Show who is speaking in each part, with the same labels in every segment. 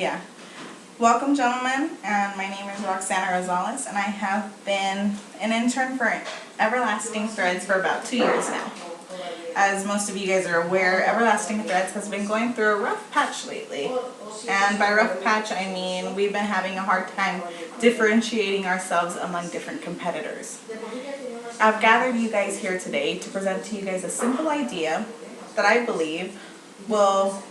Speaker 1: Yeah. Welcome, gentlemen, and my name is Roxana Rosales, and I have been an intern for Everlasting Threads for about 2 years now. As most of you guys are aware, Everlasting Threads has been going through a rough patch lately. And by rough patch, I mean we've been having a hard time differentiating ourselves among different competitors. I've gathered you guys here today to present to you guys a simple idea that I believe will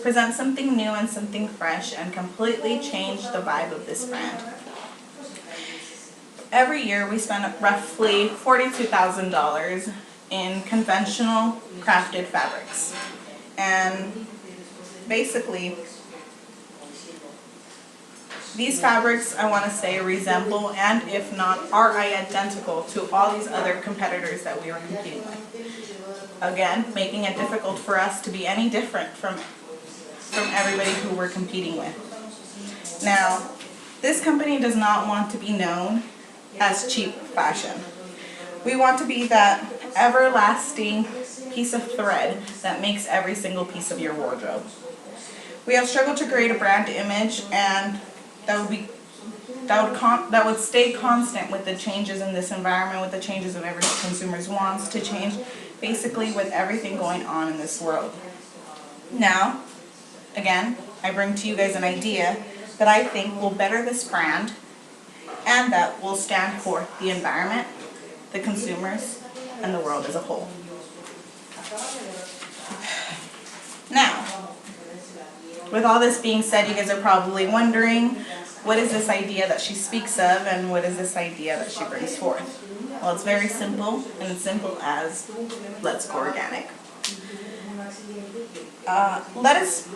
Speaker 1: present something new and something fresh and completely change the vibe of this brand. Every year we spend roughly $42,000 in conventional crafted fabrics. And basically, these fabrics, I want to say, resemble and if not are identical to all these other competitors that we are competing with. Again, making it difficult for us to be any different from everybody who we're competing with. Now, this company does not want to be known as cheap fashion. We want to be that everlasting piece of thread that makes every single piece of your wardrobe. We have struggled to create a brand image and that would stay constant with the changes in this environment, with the changes of every consumer's wants to change, basically with everything going on in this world. Now, again, I bring to you guys an idea that I think will better this brand and that will stand for the environment, the consumers, and the world as a whole. Now, with all this being said, you guys are probably wondering, what is this idea that she speaks of and what is this idea that she brings forth? Well, it's very simple, and it's simple as, let's go organic. Let us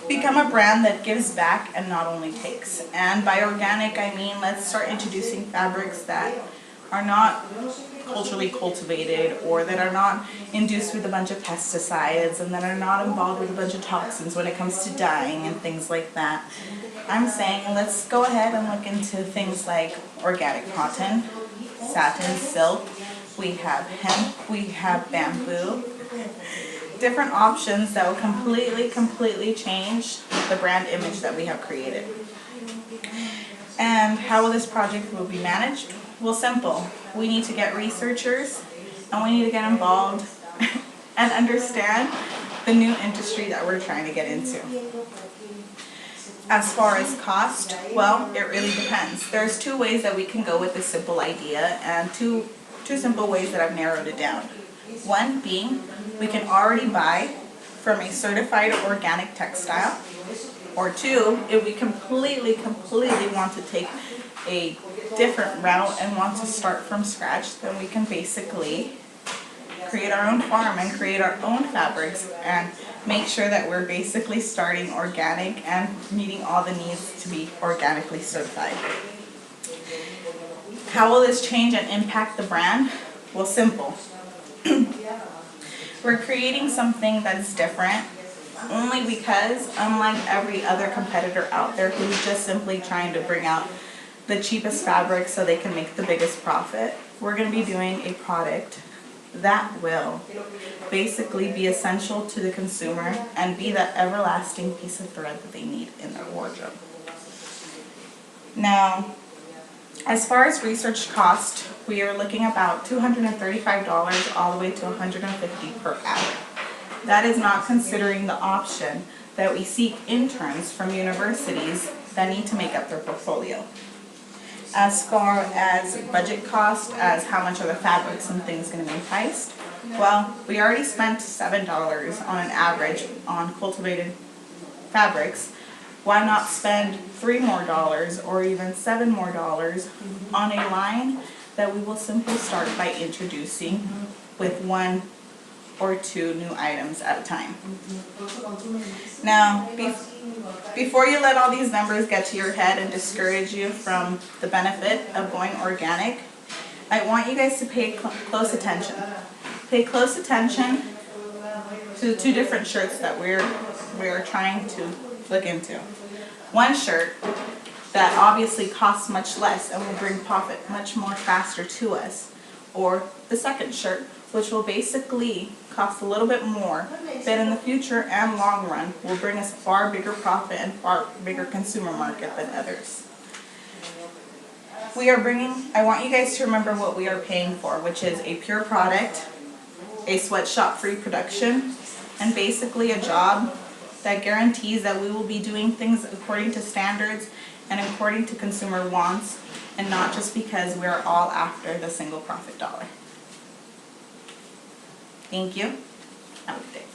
Speaker 1: become a brand that gives back and not only takes. And by organic, I mean let's start introducing fabrics that are not culturally cultivated or that are not induced with a bunch of pesticides and that are not involved with a bunch of toxins when it comes to dyeing and things like that. I'm saying let's go ahead and look into things like organic cotton, satin, silk, we have hemp, we have bamboo. Different options that will completely change the brand image that we have created. And how will this project will be managed? Well, simple. We need to get researchers and we need to get involved and understand the new industry that we're trying to get into. As far as cost, well, it really depends. There's two ways that we can go with this simple idea and two simple ways that I've narrowed it down. One being, we can already buy from a certified organic textile, or two, if we completely want to take a different route and want to start from scratch, then we can basically create our own farm and create our own fabrics and make sure that we're basically starting organic and meeting all the needs to be organically certified. How will this change and impact the brand? Well, simple. We're creating something that's different only because, unlike every other competitor out there who's just simply trying to bring out the cheapest fabric so they can make the biggest profit, we're going to be doing a product that will basically be essential to the consumer and be that everlasting piece of thread that they need in their wardrobe. Now, as far as research cost, we are looking about $235 all the way to $150 per hour. That is not considering the option that we seek interns from universities that need to make up their portfolio. As far as budget cost, as how much are the fabrics and things going to be priced, well, we already spent $7 on an average on cultivated fabrics. Why not spend $3 more or even $7 more on a line that we will simply start by introducing with 1 or 2 new items at a time. Now, before you let all these numbers get to your head and discourage you from the benefit of going organic, I want you guys to pay close attention. Pay close attention to the 2 different shirts that we're trying to look into. One shirt that obviously costs much less and will bring profit much more faster to us, or the second shirt, which will basically cost a little bit more, but in the future and long run will bring us far bigger profit and far bigger consumer market than others. I want you guys to remember what we are paying for, which is a pure product, a sweatshop-free production, and basically a job that guarantees that we will be doing things according to standards and according to consumer wants, and not just because we're all after the single profit dollar. Thank you. Have a good day.